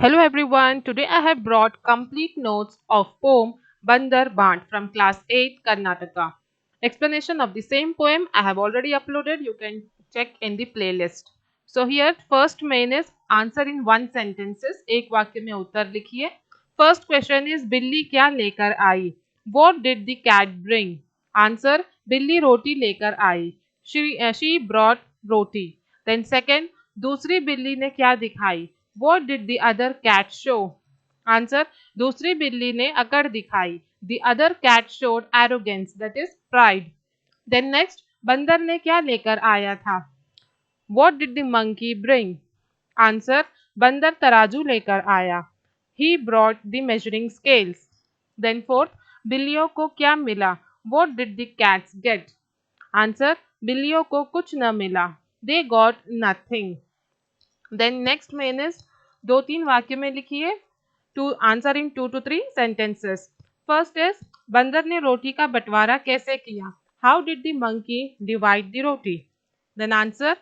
Hello everyone, today I have brought complete notes of poem Bandar Band from class 8 Karnataka. Explanation of the same poem I have already uploaded, you can check in the playlist. So here first main is answer in one sentences, एक वाक्य में उत्तर लिखिए. First question is बिल्ली क्या लेकर आई? What did the cat bring? Answer बिल्ली रोटी लेकर आई. She brought roti. Then second, दूसरी बिल्ली ने क्या दिखाई? What did the other cat show? Answer दूसरी बिल्ली ने अकड़ दिखाई. The other cat showed arrogance, that is pride. Then next, बंदर ने क्या लेकर आया था? What did the monkey bring? Answer बंदर तराजू लेकर आया. He brought the measuring scales. Then fourth, बिल्लियों को क्या मिला? What did the cats get? Answer बिल्लियों को कुछ न मिला. They got nothing. Then next main is दो तीन वाक्य में लिखिए to answer in 2 to 3 sentences. First is बंदर ने रोटी का बंटवारा कैसे किया? How did the monkey divide the roti? Then answer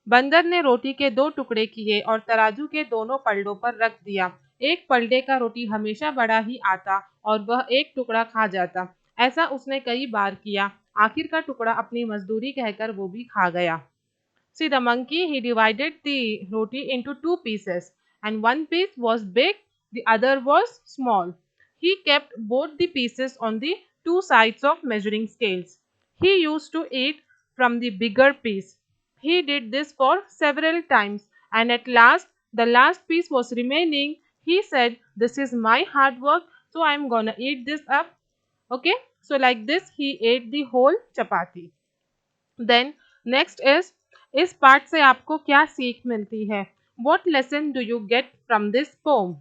बंदर ने रोटी के दो टुकड़े किए और तराजू के दोनों पलड़ों पर रख दिया. एक पलड़े का रोटी हमेशा बड़ा ही आता और वह एक टुकड़ा खा जाता. ऐसा उसने कई बार किया. आखिर का टुकड़ा अपनी मजदूरी कहकर वो भी खा गया. See, the monkey, he divided the roti into two pieces, and one piece was big, the other was small. He kept both the pieces on the two sides of measuring scales. He used to eat from the bigger piece. He did this for several times, and at last, the last piece was remaining. He said, "This is my hard work, so I'm gonna eat this up." Okay, so like this, he ate the whole chapati. Then next इस part से आपको क्या सीख मिलती है? What lesson do you get from this poem?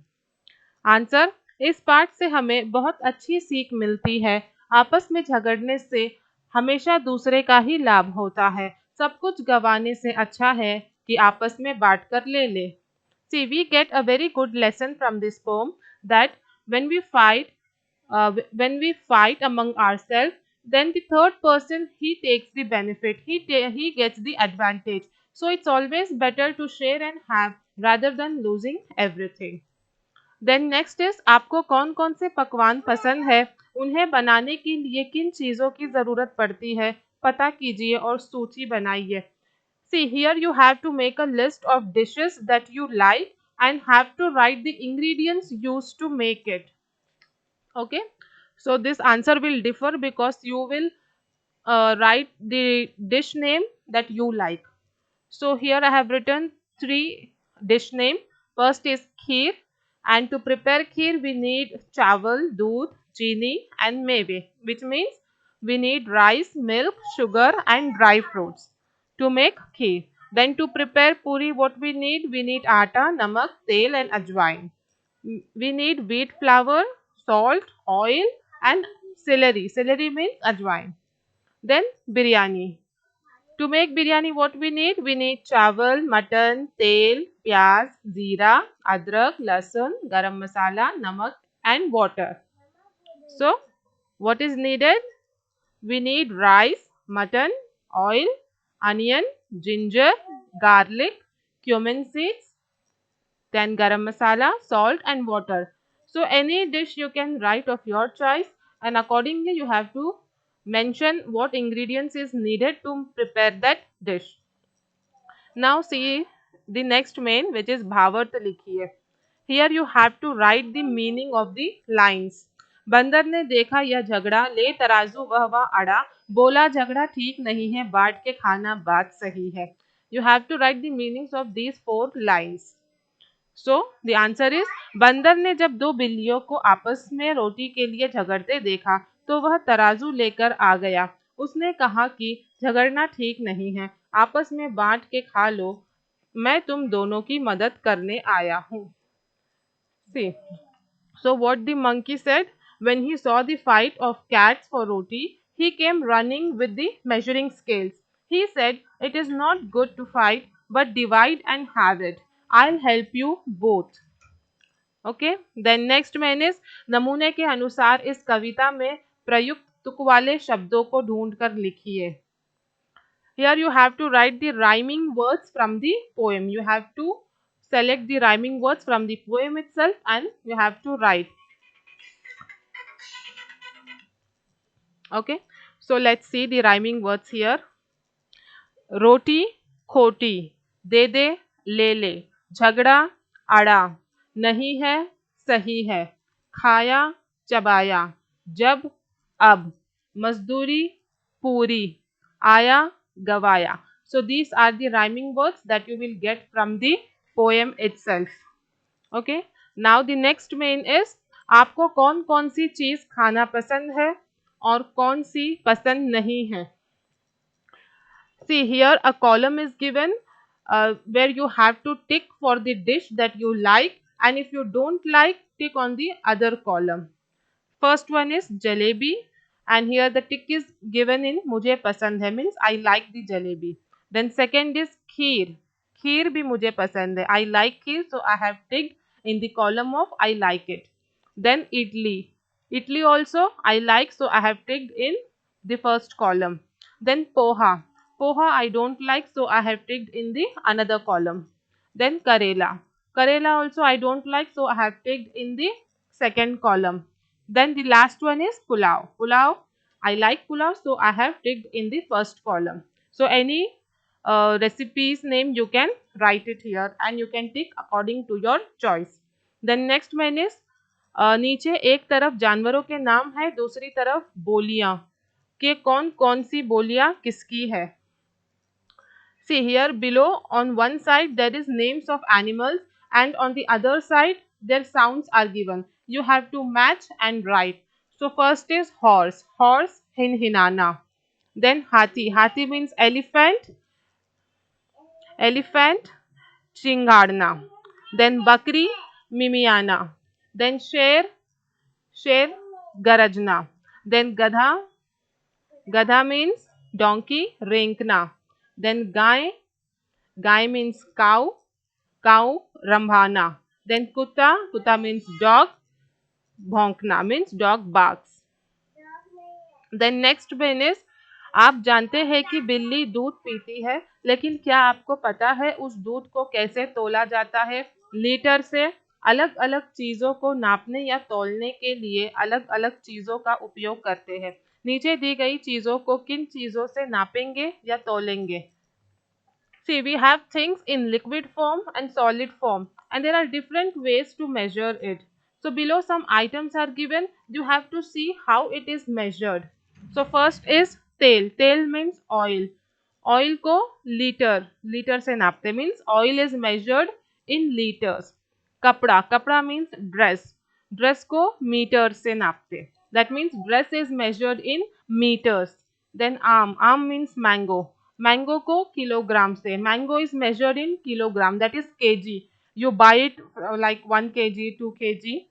Answer इस part से हमें बहुत अच्छी सीख मिलती है. आपस में झगड़ने से हमेशा दूसरे का ही लाभ होता है. सब कुछ गंवाने से अच्छा है कि आपस में बांट कर ले ले. See, we get a very good lesson from this poem that when we fight, when we fight among ourselves, then the third person he takes the benefit, he gets the advantage. So it's always better to share and have rather than losing everything. Then next is आपको कौन कौन से पकवान पसंद है? उन्हें बनाने के लिए किन चीज़ों की ज़रूरत पड़ती है? पता कीजिए और सूची बनाइए. See, here you have to make a list of dishes that you like and have to write the ingredients used to make it. Okay, so this answer will differ because you will write the dish name that you like. So here I have written three dish name. First is kheer, and to prepare kheer we need chawal, doodh, chini and meve, which means we need rice, milk, sugar and dry fruits to make kheer. Then to prepare puri, what we need atta, namak, tel and ajwain. We need wheat flour, salt, oil and celery. Celery means ajwain. Then biryani. To make biryani, what we need? We need chawal, mutton, tel, pyaz, zeera, adrak, lasun, garam masala, namak and water. So, what is needed? We need rice, mutton, oil, onion, ginger, garlic, cumin seeds, then garam masala, salt and water. So any dish you can write of your choice, and accordingly you have to mention what ingredients is needed to prepare that dish. Now see the next main, which is bhavat likhiye. Here you have to write the meaning of the lines. बंदर ने देखा यह झगड़ा, ले तराजू वह अड़ा, बोला झगड़ा ठीक नहीं है, बांट के खाना बात सही है. You have to write the meanings of these 4 lines. So the answer is बंदर ने जब दो बिल्लियों को आपस में रोटी के लिए झगड़ते देखा तो वह तराजू लेकर आ गया. उसने कहा कि झगड़ना ठीक नहीं है, आपस में बांट के खा लो, मैं तुम दोनों की मदद करने आया हूँ. सी So what the monkey said when he saw the fight of cats for roti, he came running with the measuring scales. He said, "It is not good to fight, but divide and have it. I'll help you both." Okay. Then next main is नमूने के अनुसार इस कविता में प्रयुक्त तुक वाले शब्दों को ढूंढ कर लिखिए. Here you have to write the rhyming words from the poem. You have to select the rhyming words from the poem itself and you have to write. Okay, so let's see the rhyming words here. रोटी खोटी, दे दे ले ले, झगड़ा अड़ा, नहीं है सही है, खाया चबाया, जब अब, मजदूरी पूरी, आया गवाया. So these are the rhyming words that you will get from the poem itself. Okay. Now the next main is आपको कौन कौन सी चीज खाना पसंद है और कौन सी पसंद नहीं है. See here a column is given where you have to tick for the dish that you like, and if you don't like, tick on the other column. First one is jalebi, and here the tick is given in मुझे पसंद है means I like the jalebi. Then second is kheer. Kheer भी मुझे पसंद है. I like kheer, so I have ticked in the column of I like it. Then idli. Idli also I like, so I have ticked in the first column. Then poha. Poha I don't like, so I have ticked in the another column. Then karela. Karela also I don't like, so I have ticked in the second column. Then the last one is pulao. Pulao, I like pulao, so I have ticked in the first column. So any recipes name you can write it here and you can tick according to your choice. Then next one is नीचे एक तरफ जानवरों के नाम है, दूसरी तरफ बोलियां के कौन कौन सी बोलियां किसकी है. See here below on one side there is names of animals and on the other side their sounds are given. You have to match and write. So first is horse. Horse hin hinana. Then hathi. Hathi means elephant. Elephant chingadna. Then bakri mimiana. Then sher. Sher garajna. Then gadha. Gadha means donkey renkna. Then guy. Guy means cow, cow rambhana. Then kutta, kutta means dog, bhonkna means dog barks. Then next one is आप जानते हैं कि बिल्ली दूध पीती है, लेकिन क्या आपको पता है उस दूध को कैसे तोला जाता है. लीटर से. अलग अलग चीज़ों को नापने या तोलने के लिए अलग अलग चीज़ों का उपयोग करते हैं. नीचे दी गई चीज़ों को किन चीज़ों से नापेंगे या तोलेंगे. See, we have things in liquid form and solid form, and there are different ways to measure it. So, below some items are given, you have to see how it is measured. So, first is tel. Tel means oil. Oil को liter से नापते means oil is measured in liters. कपड़ा. कपड़ा means dress. Dress को meter से नापते. That means dress is measured in meters. Then आम. आम means mango. Mango को kilogram से. Mango is measured in kilogram. That is kg. You buy it like 1 kg, 2 kg.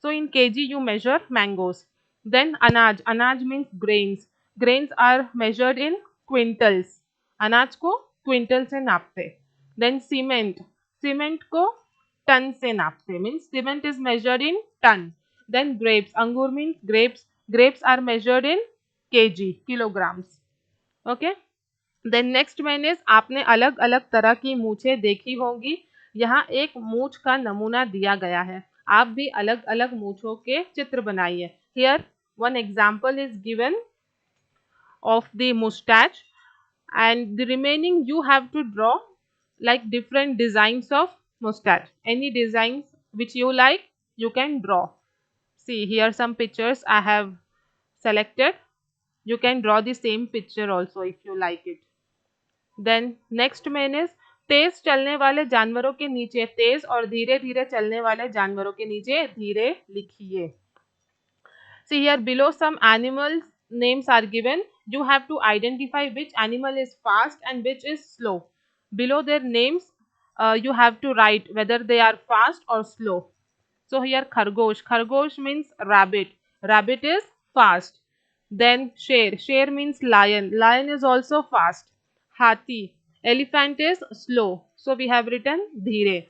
So in kg you measure mangoes. Then anaj. Anaj means grains. Grains are measured in quintals. अनाज को quintal से नापते. Then cement. Cement को ton से नापते means cement is measured in ton. Then grapes. अंगूर means grapes. Grapes are measured in KG kilograms. Okay. Then next man is आपने अलग अलग तरह की मूछें देखी होंगी. यहाँ एक मूछ का नमूना दिया गया है. आप भी अलग अलग मूछों के चित्र बनाइए. Here one example is given of the mustache, and the remaining you have to draw like different designs of mustache. Any designs which you like you can draw. See here some pictures I have selected. You can draw the same picture also if you like it. Then next main is तेज चलने वाले जानवरों के नीचे तेज और धीरे धीरे चलने वाले जानवरों के नीचे धीरे लिखिए. See here below some animals names are given. You have to identify which animal is fast and which is slow. Below their names you have to write whether they are fast or slow. So here khargosh. Khargosh means rabbit. Rabbit is fast. Then sher. Sher means lion. Lion is also fast. Hathi. Elephant is slow. So we have written dheere.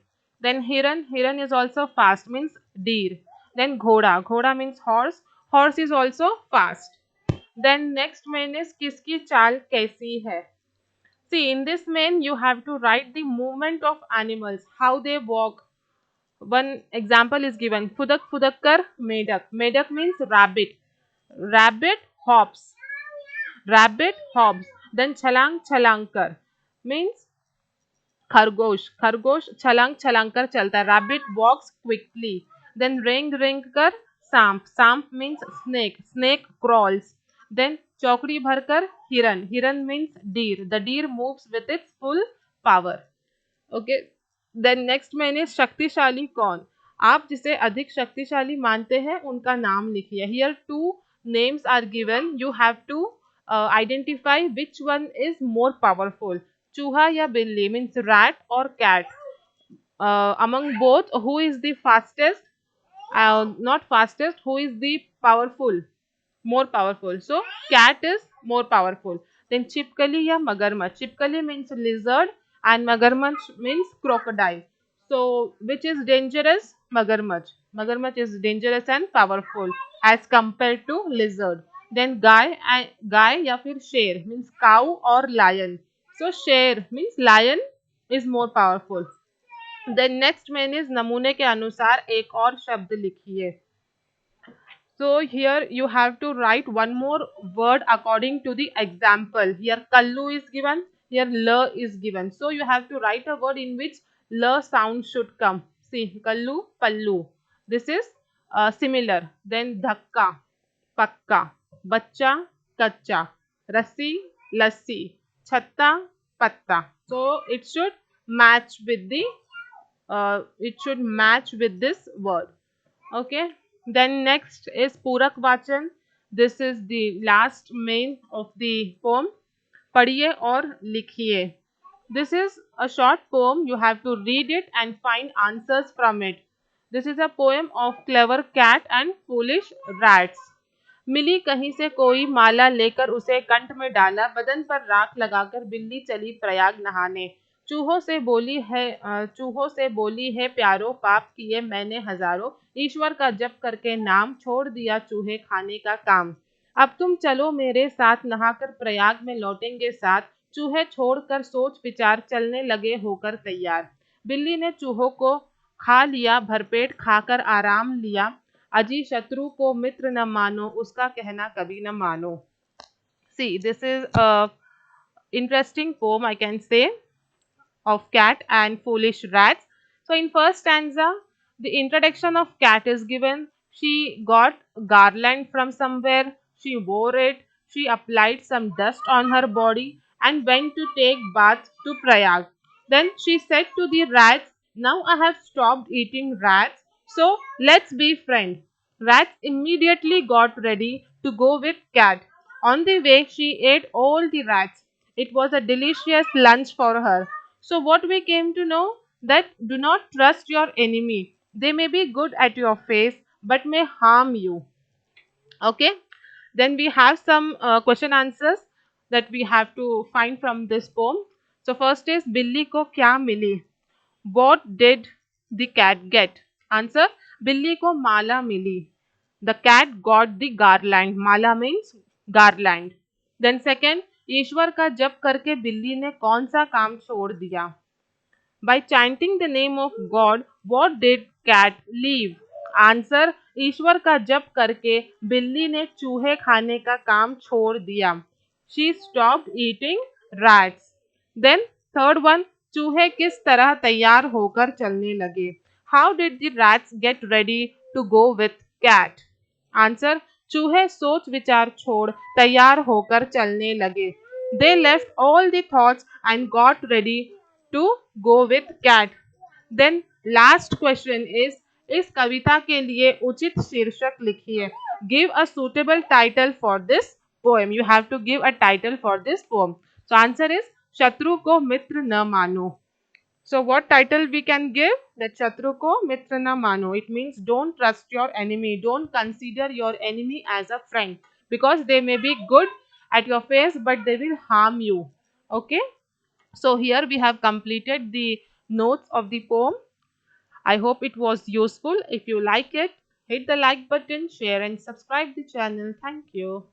Then hiran. Hiran is also fast means deer. Then ghoda. Ghoda means horse. Horse is also fast. Then next main is किसकी चाल कैसी है. See, in this main, you have to write the movement of animals, how they walk. One example is given. Fudak fudakkar medak. Medak means rabbit. Rabbit hops. Rabbit hops. Then chalang chalankar means खरगोश. खरगोश छलांग छलांग कर चलता है. Rabbit walks quickly. Then ring ring कर सांप. सांप means snake. Snake crawls. Then चौकड़ी भरकर हिरन. हिरन means deer. The deer moves with its full power. Okay. Then next man is शक्तिशाली कौन. आप जिसे अधिक शक्तिशाली मानते हैं उनका नाम लिखिए. Here two names are given. You have to identify which one is more powerful. चूहा या बिल्ली मीन्स रैट और cat. Among both who is the fastest, not fastest, who is the powerful, more powerful. So cat is more powerful. Then chipkali ya magarmach. Chipkali means lizard and magarmach means crocodile. So which is dangerous? Magarmach. Magarmach is dangerous and powerful as compared to lizard. Then guy या फिर शेर means cow or lion. So शेर means lion is more powerful. Then next main is नमूने के अनुसार एक और शब्द लिखिए. So here you have to write one more word according to the example. Here kallu is given, here la is given. So you have to write a word in which la sound should come. See, kallu, pallu. This is similar. Then dhakka, pakka, bachcha, kaccha, rassi, lassi, chatta, patta. So it should match with this word. Okay. Then next is Purak Vachan. This is the last main of the poem. पढ़िए और लिखिए. This is a short poem. You have to read it and find answers from it. This is a poem of clever cat and foolish rats. मिली कहीं से कोई माला लेकर उसे कंठ में डाला, बदन पर राख लगाकर बिल्ली चली प्रयाग नहाने. चूहों से बोली है प्यारो, पाप किए मैंने हजारों, ईश्वर का जप करके नाम, छोड़ दिया चूहे खाने का काम. अब तुम चलो मेरे साथ, नहाकर प्रयाग में लौटेंगे साथ, चूहे छोड़कर सोच विचार चलने लगे होकर तैयार. बिल्ली ने चूहों को खा लिया, भरपेट खाकर आराम लिया, अजी शत्रु को मित्र न मानो, उसका कहना कभी न मानो. See, this is a interesting poem, I can say, of cat and foolish rats. So in first stanza, the introduction of cat is given. She got garland from somewhere, she wore it, she applied some dust on her body and went to take bath to Prayag. Then she said to the rats, now I have stopped eating rats, so let's be friends. Rats immediately got ready to go with cat. On the way, she ate all the rats. It was a delicious lunch for her. So what we came to know, that do not trust your enemy. They may be good at your face but may harm you. Okay. Then we have some question answers that we have to find from this poem. So first is बिल्ली को क्या मिली? What did the cat get? Answer, बिल्ली को माला मिली. The cat got the garland. Mala means garland. Then second, ईश्वर का जप करके बिल्ली ने कौन सा काम छोड़ दिया? By chanting the name of God, what did cat leave? Answer, ईश्वर का जप करके बिल्ली ने चूहे खाने का काम छोड़ दिया. She stopped eating rats. Then third one, चूहे किस तरह तैयार होकर चलने लगे? How did the rats get ready to go with cat? Answer, चूहे सोच विचार छोड़ तैयार होकर चलने लगे. They left all the thoughts and got ready to go with cat. Then last question is, इस कविता के लिए उचित शीर्षक लिखिए. Give a suitable title for this poem. You have to give a title for this poem. So answer is, शत्रु को मित्र न मानो. So what title we can give? That शत्रु को मित्र न मानो. It means don't trust your enemy. Don't consider your enemy as a friend, because they may be good at your face but they will harm you. Okay. So here we have completed the notes of the poem. I hope it was useful. If you like it, hit the like button, share and subscribe the channel. Thank you.